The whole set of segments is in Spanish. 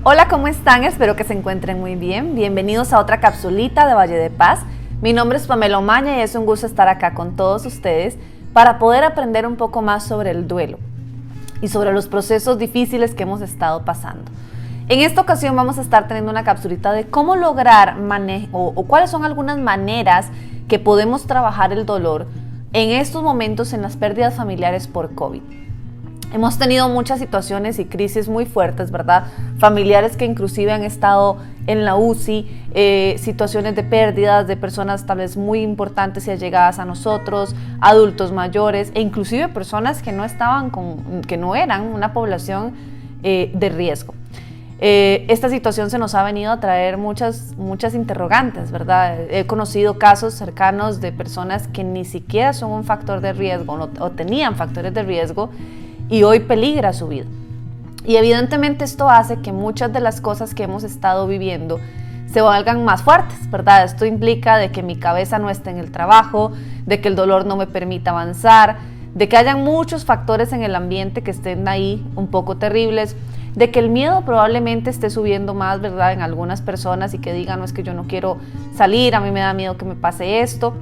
Hola, ¿cómo están? Espero que se encuentren muy bien. Bienvenidos a otra capsulita de Valle de Paz. Mi nombre es Pamela Omaña y es un gusto estar acá con todos ustedes para poder aprender un poco más sobre el duelo y sobre los procesos difíciles que hemos estado pasando. En esta ocasión vamos a estar teniendo una capsulita de cómo lograr o cuáles son algunas maneras que podemos trabajar el dolor en estos momentos en las pérdidas familiares por COVID. Hemos tenido muchas situaciones y crisis muy fuertes, ¿verdad? Familiares que inclusive han estado en la UCI, situaciones de pérdidas de personas tal vez muy importantes y allegadas a nosotros, adultos mayores e inclusive personas que no eran una población de riesgo. Esta situación se nos ha venido a traer muchas interrogantes, ¿verdad? He conocido casos cercanos de personas que ni siquiera son un factor de riesgo o tenían factores de riesgo y hoy peligra su vida. Y evidentemente esto hace que muchas de las cosas que hemos estado viviendo se valgan más fuertes, ¿verdad? Esto implica de que mi cabeza no esté en el trabajo, de que el dolor no me permita avanzar, de que hayan muchos factores en el ambiente que estén ahí un poco terribles, de que el miedo probablemente esté subiendo más, ¿verdad? En algunas personas y que digan, no, es que yo no quiero salir, a mí me da miedo que me pase esto.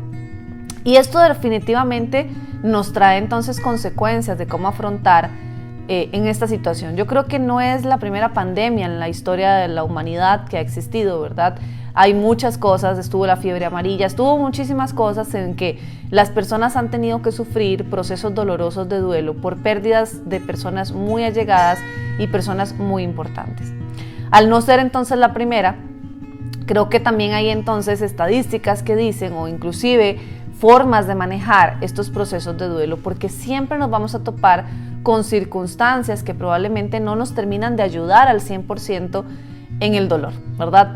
Y esto definitivamente nos trae entonces consecuencias de cómo afrontar en esta situación. Yo creo que no es la primera pandemia en la historia de la humanidad que ha existido, ¿verdad? Hay muchas cosas, estuvo la fiebre amarilla, estuvo muchísimas cosas en que las personas han tenido que sufrir procesos dolorosos de duelo por pérdidas de personas muy allegadas y personas muy importantes. Al no ser entonces la primera, creo que también hay entonces estadísticas que dicen o inclusive formas de manejar estos procesos de duelo, porque siempre nos vamos a topar con circunstancias que probablemente no nos terminan de ayudar al 100% en el dolor, ¿verdad?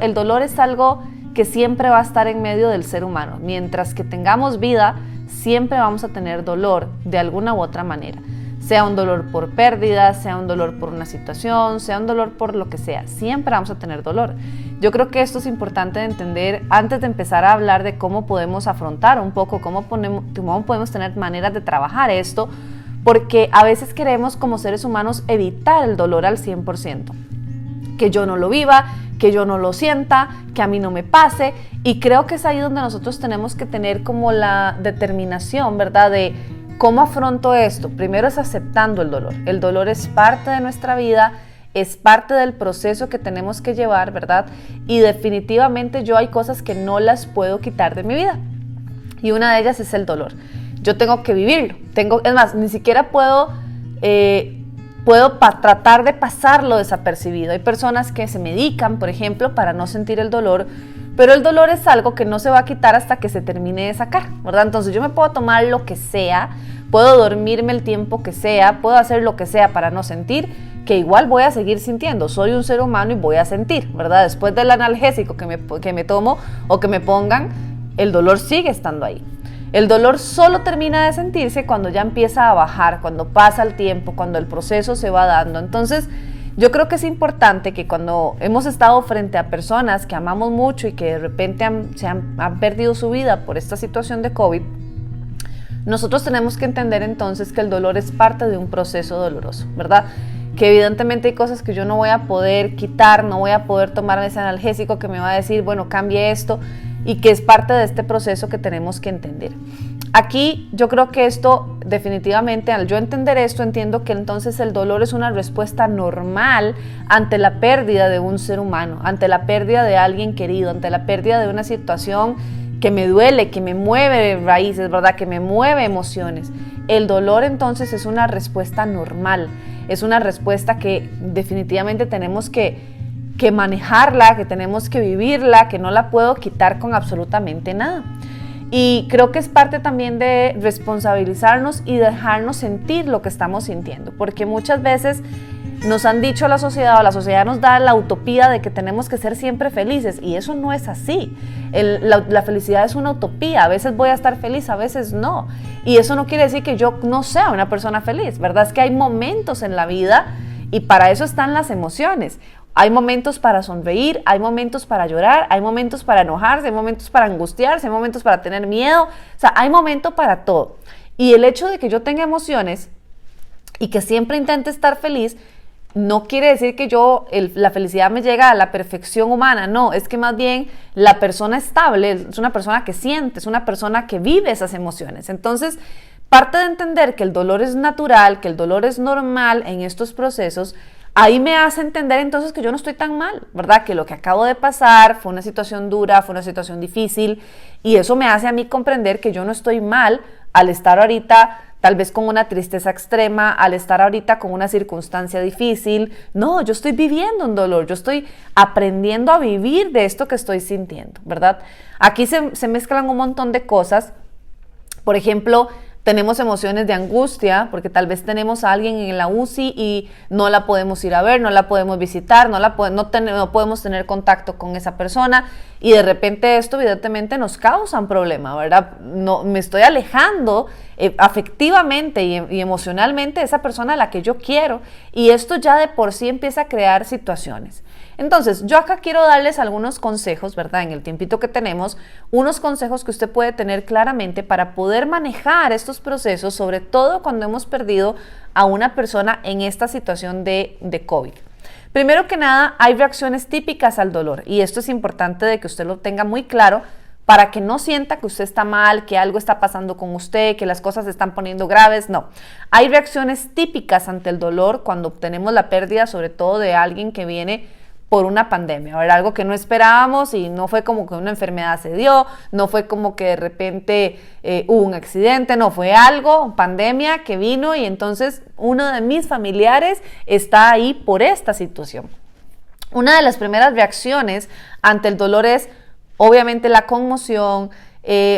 El dolor es algo que siempre va a estar en medio del ser humano. Mientras que tengamos vida, siempre vamos a tener dolor de alguna u otra manera. Sea un dolor por pérdida, sea un dolor por una situación, sea un dolor por lo que sea, siempre vamos a tener dolor. Yo creo que esto es importante de entender antes de empezar a hablar de cómo podemos afrontar un poco, cómo podemos tener maneras de trabajar esto, porque a veces queremos como seres humanos evitar el dolor al 100%. Que yo no lo viva, que yo no lo sienta, que a mí no me pase, y creo que es ahí donde nosotros tenemos que tener como la determinación, ¿verdad? De cómo afronto esto. Primero es aceptando el dolor. El dolor es parte de nuestra vida, es parte del proceso que tenemos que llevar, ¿verdad? Y definitivamente yo hay cosas que no las puedo quitar de mi vida, y una de ellas es el dolor. Yo tengo que vivirlo. Es más, ni siquiera puedo tratar de pasarlo desapercibido. Hay personas que se medican, por ejemplo, para no sentir el dolor, pero el dolor es algo que no se va a quitar hasta que se termine de sacar, ¿verdad? Entonces yo me puedo tomar lo que sea, puedo dormirme el tiempo que sea, puedo hacer lo que sea para no sentir, que igual voy a seguir sintiendo. Soy un ser humano y voy a sentir, ¿verdad? Después del analgésico que me tomo o que me pongan, el dolor sigue estando ahí. El dolor solo termina de sentirse cuando ya empieza a bajar, cuando pasa el tiempo, cuando el proceso se va dando. Entonces, yo creo que es importante que cuando hemos estado frente a personas que amamos mucho y que de repente han perdido su vida por esta situación de COVID, nosotros tenemos que entender entonces que el dolor es parte de un proceso doloroso, ¿verdad? Que evidentemente hay cosas que yo no voy a poder quitar, no voy a poder tomarme ese analgésico que me va a decir, bueno, cambie esto, y que es parte de este proceso que tenemos que entender. Aquí yo creo que esto definitivamente, al yo entender esto, entiendo que entonces el dolor es una respuesta normal ante la pérdida de un ser humano, ante la pérdida de alguien querido, ante la pérdida de una situación que me duele, que me mueve raíces, ¿verdad? Que me mueve emociones. El dolor entonces es una respuesta normal, es una respuesta que definitivamente tenemos que manejarla, que tenemos que vivirla, que no la puedo quitar con absolutamente nada. Y creo que es parte también de responsabilizarnos y dejarnos sentir lo que estamos sintiendo, porque muchas veces nos han dicho la sociedad nos da la utopía de que tenemos que ser siempre felices, y eso no es así. La felicidad es una utopía, a veces voy a estar feliz, a veces no, y eso no quiere decir que yo no sea una persona feliz, ¿verdad? Es que hay momentos en la vida y para eso están las emociones. Hay momentos para sonreír, hay momentos para llorar, hay momentos para enojarse, hay momentos para angustiarse, hay momentos para tener miedo, o sea, hay momento para todo. Y el hecho de que yo tenga emociones y que siempre intente estar feliz no quiere decir que la felicidad me llega a la perfección humana, no, es que más bien la persona estable es una persona que siente, es una persona que vive esas emociones. Entonces, parte de entender que el dolor es natural, que el dolor es normal en estos procesos, ahí me hace entender entonces que yo no estoy tan mal, ¿verdad? Que lo que acabo de pasar fue una situación dura, fue una situación difícil, y eso me hace a mí comprender que yo no estoy mal al estar ahorita tal vez con una tristeza extrema, al estar ahorita con una circunstancia difícil. No, yo estoy viviendo un dolor, yo estoy aprendiendo a vivir de esto que estoy sintiendo, ¿verdad? Aquí se mezclan un montón de cosas. Por ejemplo, tenemos emociones de angustia, porque tal vez tenemos a alguien en la UCI y no la podemos ir a ver, no la podemos visitar, no podemos tener contacto con esa persona, y de repente esto evidentemente nos causa un problema, ¿verdad? No, me estoy alejando afectivamente y emocionalmente de esa persona a la que yo quiero, y esto ya de por sí empieza a crear situaciones. Entonces, yo acá quiero darles algunos consejos, ¿verdad? En el tiempito que tenemos, unos consejos que usted puede tener claramente para poder manejar estos procesos, sobre todo cuando hemos perdido a una persona en esta situación de COVID. Primero que nada, hay reacciones típicas al dolor, y esto es importante de que usted lo tenga muy claro para que no sienta que usted está mal, que algo está pasando con usted, que las cosas se están poniendo graves. No, hay reacciones típicas ante el dolor cuando tenemos la pérdida, sobre todo de alguien que viene por una pandemia, ¿verdad? Algo que no esperábamos, y no fue como que una enfermedad se dio, no fue como que de repente hubo un accidente, no, fue algo, pandemia que vino, y entonces uno de mis familiares está ahí por esta situación. Una de las primeras reacciones ante el dolor es obviamente la conmoción,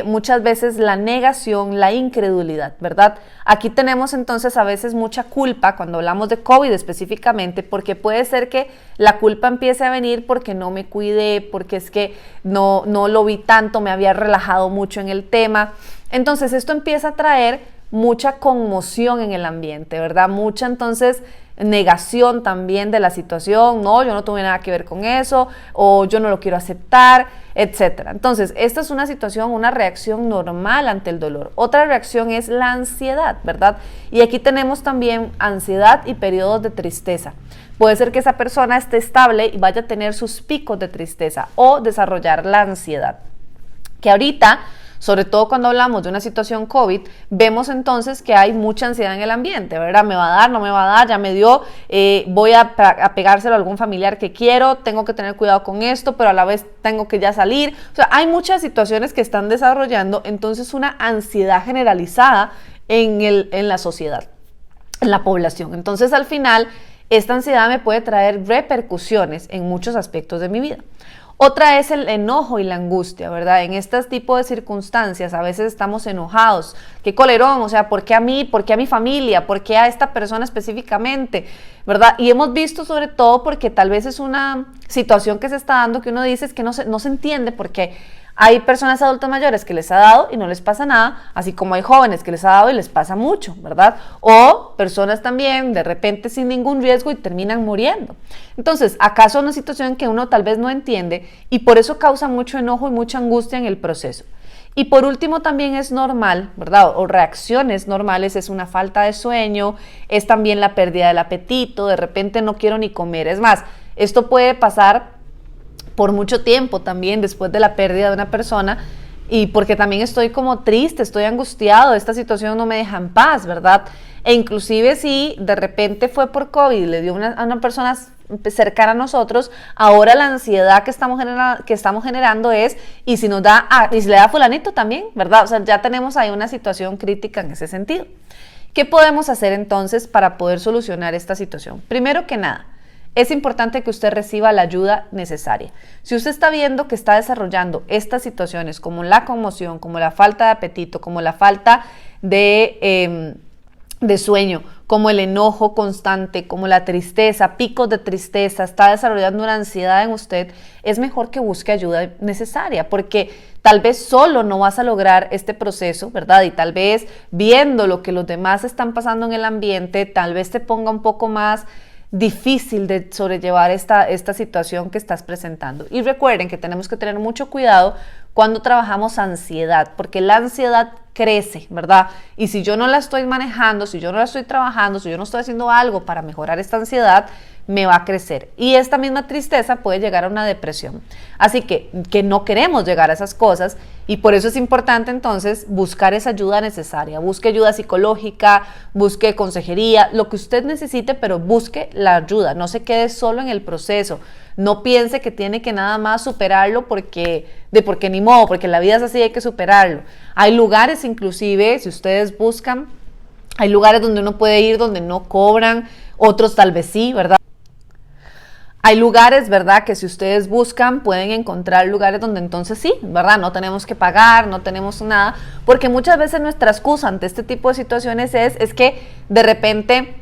muchas veces la negación, la incredulidad, ¿verdad? Aquí tenemos entonces a veces mucha culpa cuando hablamos de COVID específicamente, porque puede ser que la culpa empiece a venir porque no me cuidé, porque es que no lo vi tanto, me había relajado mucho en el tema. Entonces esto empieza a traer mucha conmoción en el ambiente, ¿verdad? Mucha entonces negación también de la situación, no, yo no tuve nada que ver con eso, o yo no lo quiero aceptar, etcétera. Entonces, esta es una situación, una reacción normal ante el dolor. Otra reacción es la ansiedad, ¿verdad? Y aquí tenemos también ansiedad y periodos de tristeza. Puede ser que esa persona esté estable y vaya a tener sus picos de tristeza o desarrollar la ansiedad, que ahorita, sobre todo cuando hablamos de una situación COVID, vemos entonces que hay mucha ansiedad en el ambiente, ¿verdad? ¿Me va a dar? ¿No me va a dar? ¿Ya me dio? ¿Voy a pegárselo a algún familiar que quiero? ¿Tengo que tener cuidado con esto, pero a la vez tengo que ya salir? O sea, hay muchas situaciones que están desarrollando entonces una ansiedad generalizada en la sociedad, en la población. Entonces, al final, esta ansiedad me puede traer repercusiones en muchos aspectos de mi vida. Otra es el enojo y la angustia, ¿verdad? En este tipo de circunstancias a veces estamos enojados. ¡Qué colerón! O sea, ¿por qué a mí? ¿Por qué a mi familia? ¿Por qué a esta persona específicamente? ¿Verdad? Y hemos visto sobre todo porque tal vez es una situación que se está dando que uno dice es que no se entiende, porque hay personas adultas mayores que les ha dado y no les pasa nada, así como hay jóvenes que les ha dado y les pasa mucho, ¿verdad? O personas también de repente sin ningún riesgo y terminan muriendo. Entonces, ¿acaso es una situación que uno tal vez no entiende y por eso causa mucho enojo y mucha angustia en el proceso? Y por último también es normal, ¿verdad? O reacciones normales es una falta de sueño, es también la pérdida del apetito, de repente no quiero ni comer. Es más, esto puede pasar por mucho tiempo también después de la pérdida de una persona, y porque también estoy como triste, estoy angustiado, esta situación no me deja en paz, ¿verdad? E inclusive si de repente fue por COVID y le dio a una persona cercana a nosotros, ahora la ansiedad que estamos generando es, y si nos da, y si le da a fulanito también, ¿verdad? O sea, ya tenemos ahí una situación crítica en ese sentido. ¿Qué podemos hacer entonces para poder solucionar esta situación? Primero que nada, es importante que usted reciba la ayuda necesaria. Si usted está viendo que está desarrollando estas situaciones como la conmoción, como la falta de apetito, como la falta de sueño, como el enojo constante, como la tristeza, picos de tristeza, está desarrollando una ansiedad en usted, es mejor que busque ayuda necesaria, porque tal vez solo no vas a lograr este proceso, ¿verdad? Y tal vez viendo lo que los demás están pasando en el ambiente, tal vez te ponga un poco más difícil de sobrellevar esta situación que estás presentando. Y recuerden que tenemos que tener mucho cuidado cuando trabajamos ansiedad, porque la ansiedad crece, ¿verdad? Y si yo no la estoy manejando, si yo no la estoy trabajando, si yo no estoy haciendo algo para mejorar esta ansiedad, me va a crecer. Y esta misma tristeza puede llegar a una depresión. Así que no queremos llegar a esas cosas y por eso es importante entonces buscar esa ayuda necesaria. Busque ayuda psicológica, busque consejería, lo que usted necesite, pero busque la ayuda. No se quede solo en el proceso. No piense que tiene que nada más superarlo porque ni modo, porque la vida es así, hay que superarlo. Hay lugares inclusive, si ustedes buscan, hay lugares donde uno puede ir donde no cobran, otros tal vez sí, ¿verdad? Hay lugares, ¿verdad?, que si ustedes buscan pueden encontrar lugares donde entonces sí, ¿verdad?, no tenemos que pagar, no tenemos nada, porque muchas veces nuestra excusa ante este tipo de situaciones es que de repente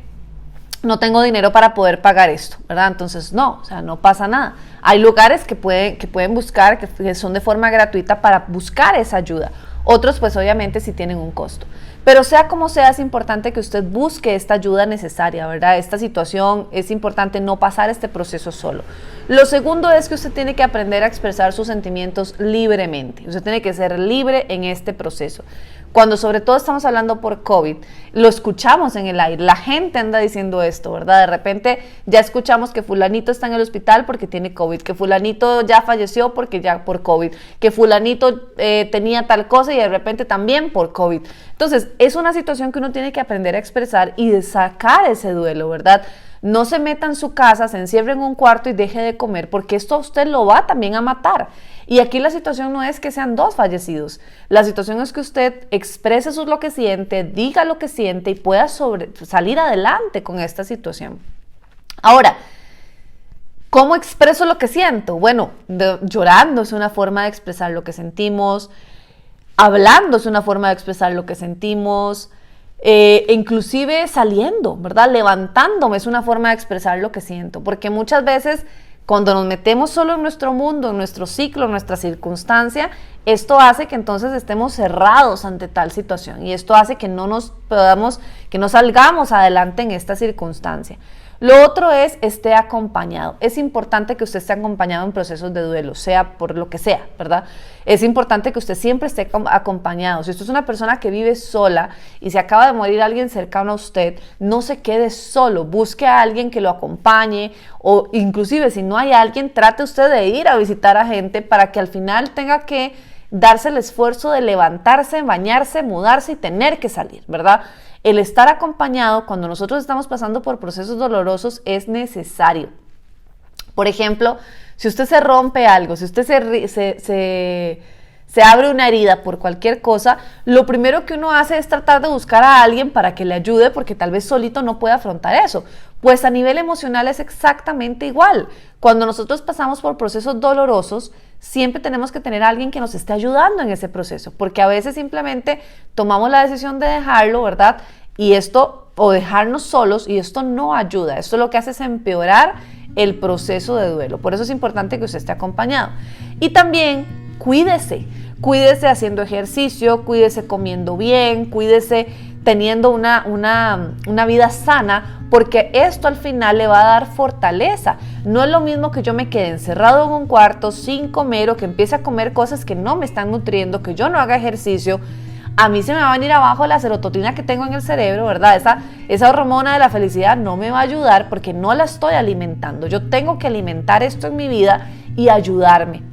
no tengo dinero para poder pagar esto, ¿verdad? Entonces no, o sea, no pasa nada. Hay lugares que pueden buscar, que son de forma gratuita para buscar esa ayuda. Otros pues obviamente sí tienen un costo. Pero sea como sea, es importante que usted busque esta ayuda necesaria, ¿verdad? Esta situación, es importante no pasar este proceso solo. Lo segundo es que usted tiene que aprender a expresar sus sentimientos libremente. Usted tiene que ser libre en este proceso. Cuando sobre todo estamos hablando por COVID, lo escuchamos en el aire, la gente anda diciendo esto, ¿verdad? De repente ya escuchamos que fulanito está en el hospital porque tiene COVID, que fulanito ya falleció porque ya por COVID, que fulanito tenía tal cosa y de repente también por COVID. Entonces, es una situación que uno tiene que aprender a expresar y de sacar ese duelo, ¿verdad? No se meta en su casa, se encierre en un cuarto y deje de comer, porque esto a usted lo va también a matar. Y aquí la situación no es que sean dos fallecidos. La situación es que usted exprese lo que siente, diga lo que siente y pueda salir adelante con esta situación. Ahora, ¿cómo expreso lo que siento? Bueno, llorando es una forma de expresar lo que sentimos, hablando es una forma de expresar lo que sentimos, inclusive saliendo, ¿verdad? Levantándome es una forma de expresar lo que siento, porque muchas veces cuando nos metemos solo en nuestro mundo, en nuestro ciclo, en nuestra circunstancia, esto hace que entonces estemos cerrados ante tal situación y esto hace que no salgamos adelante en esta circunstancia. Lo otro es, esté acompañado. Es importante que usted esté acompañado en procesos de duelo, sea por lo que sea, ¿verdad? Es importante que usted siempre esté acompañado. Si usted es una persona que vive sola y se acaba de morir alguien cercano a usted, no se quede solo. Busque a alguien que lo acompañe o inclusive si no hay alguien, trate usted de ir a visitar a gente para que al final tenga que darse el esfuerzo de levantarse, bañarse, mudarse y tener que salir, ¿verdad? El estar acompañado cuando nosotros estamos pasando por procesos dolorosos es necesario. Por ejemplo, si usted se rompe algo, si usted se abre una herida por cualquier cosa, lo primero que uno hace es tratar de buscar a alguien para que le ayude porque tal vez solito no puede afrontar eso. Pues a nivel emocional es exactamente igual. Cuando nosotros pasamos por procesos dolorosos, siempre tenemos que tener a alguien que nos esté ayudando en ese proceso, porque a veces simplemente tomamos la decisión de dejarlo, ¿verdad? O dejarnos solos, y esto no ayuda. Esto lo que hace es empeorar el proceso de duelo. Por eso es importante que usted esté acompañado. Y también cuídese haciendo ejercicio, cuídese comiendo bien, cuídese teniendo una vida sana, porque esto al final le va a dar fortaleza. No es lo mismo que yo me quede encerrado en un cuarto sin comer o que empiece a comer cosas que no me están nutriendo, que yo no haga ejercicio. A mí se me va a venir abajo la serotonina que tengo en el cerebro, ¿verdad? Esa hormona de la felicidad no me va a ayudar porque no la estoy alimentando. Yo tengo que alimentar esto en mi vida y ayudarme.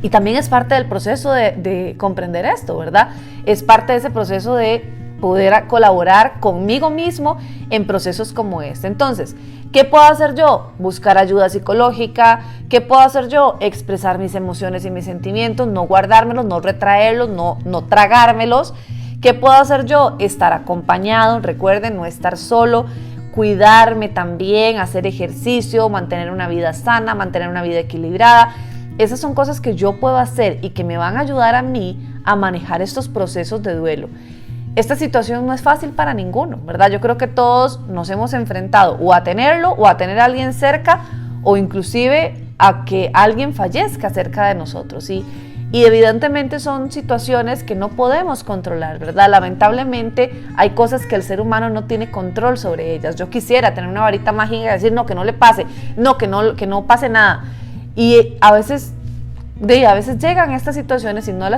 Y también es parte del proceso de comprender esto, ¿verdad? Es parte de ese proceso de poder colaborar conmigo mismo en procesos como este. Entonces, ¿qué puedo hacer yo? Buscar ayuda psicológica. ¿Qué puedo hacer yo? Expresar mis emociones y mis sentimientos, no guardármelos, no retraerlos, no tragármelos. ¿Qué puedo hacer yo? Estar acompañado, recuerden, no estar solo, cuidarme también, hacer ejercicio, mantener una vida sana, mantener una vida equilibrada. Esas son cosas que yo puedo hacer y que me van a ayudar a mí a manejar estos procesos de duelo. Esta situación no es fácil para ninguno, ¿verdad? Yo creo que todos nos hemos enfrentado o a tenerlo o a tener a alguien cerca o inclusive a que alguien fallezca cerca de nosotros. Y evidentemente son situaciones que no podemos controlar, ¿verdad? Lamentablemente hay cosas que el ser humano no tiene control sobre ellas. Yo quisiera tener una varita mágica y decir no, que no le pase, no, que no pase nada. Y a veces a veces llegan estas situaciones y no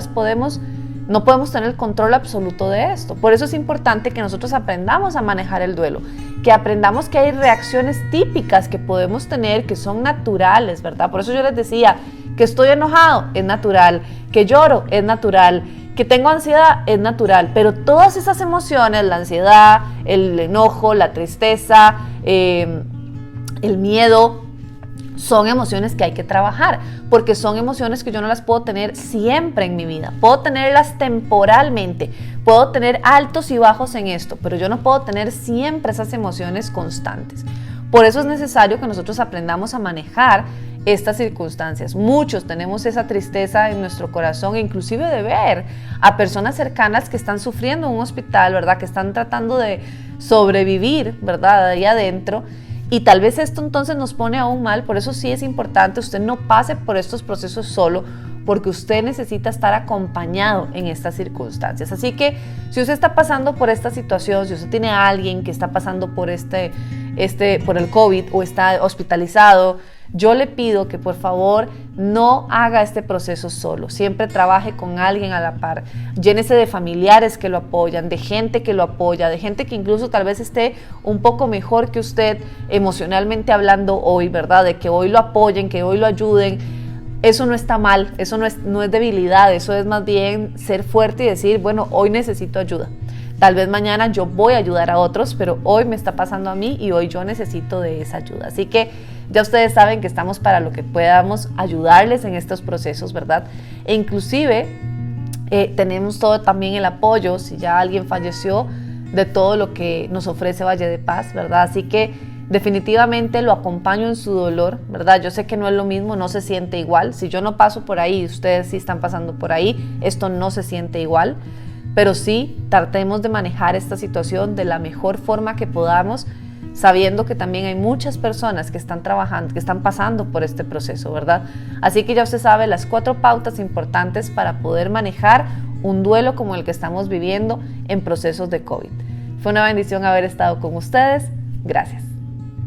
podemos tener el control absoluto de esto. Por eso es importante que nosotros aprendamos a manejar el duelo, que aprendamos que hay reacciones típicas que podemos tener que son naturales, ¿verdad? Por eso yo les decía que estoy enojado, es natural, que lloro, es natural, que tengo ansiedad, es natural, pero todas esas emociones, la ansiedad, el enojo, la tristeza, el miedo, son emociones que hay que trabajar, porque son emociones que yo no las puedo tener siempre en mi vida. Puedo tenerlas temporalmente, puedo tener altos y bajos en esto, pero yo no puedo tener siempre esas emociones constantes. Por eso es necesario que nosotros aprendamos a manejar estas circunstancias. Muchos tenemos esa tristeza en nuestro corazón, inclusive de ver a personas cercanas que están sufriendo en un hospital, ¿verdad? Que están tratando de sobrevivir, ¿verdad? Ahí adentro. Y tal vez esto entonces nos pone aún mal. Por eso sí es importante, usted no pase por estos procesos solo, porque usted necesita estar acompañado en estas circunstancias. Así que si usted está pasando por esta situación, si usted tiene a alguien que está pasando por por el COVID o está hospitalizado, yo le pido que por favor no haga este proceso solo, siempre trabaje con alguien a la par, llénese de familiares que lo apoyan, de gente que lo apoya, de gente que incluso tal vez esté un poco mejor que usted emocionalmente hablando hoy, ¿verdad? De que hoy lo apoyen, que hoy lo ayuden. Eso no está mal, eso no es debilidad, eso es más bien ser fuerte y decir, bueno, hoy necesito ayuda. Tal vez mañana yo voy a ayudar a otros, pero hoy me está pasando a mí y hoy yo necesito de esa ayuda. Así que ya ustedes saben que estamos para lo que podamos ayudarles en estos procesos, ¿verdad? E inclusive tenemos todo también el apoyo, si ya alguien falleció, de todo lo que nos ofrece Valle de Paz, ¿verdad? Así que definitivamente lo acompaño en su dolor, ¿verdad? Yo sé que no es lo mismo, no se siente igual. Si yo no paso por ahí, ustedes sí están pasando por ahí, esto no se siente igual. Pero sí, tratemos de manejar esta situación de la mejor forma que podamos, sabiendo que también hay muchas personas que están trabajando, que están pasando por este proceso, ¿verdad? Así que ya usted sabe las 4 pautas importantes para poder manejar un duelo como el que estamos viviendo en procesos de COVID. Fue una bendición haber estado con ustedes. Gracias.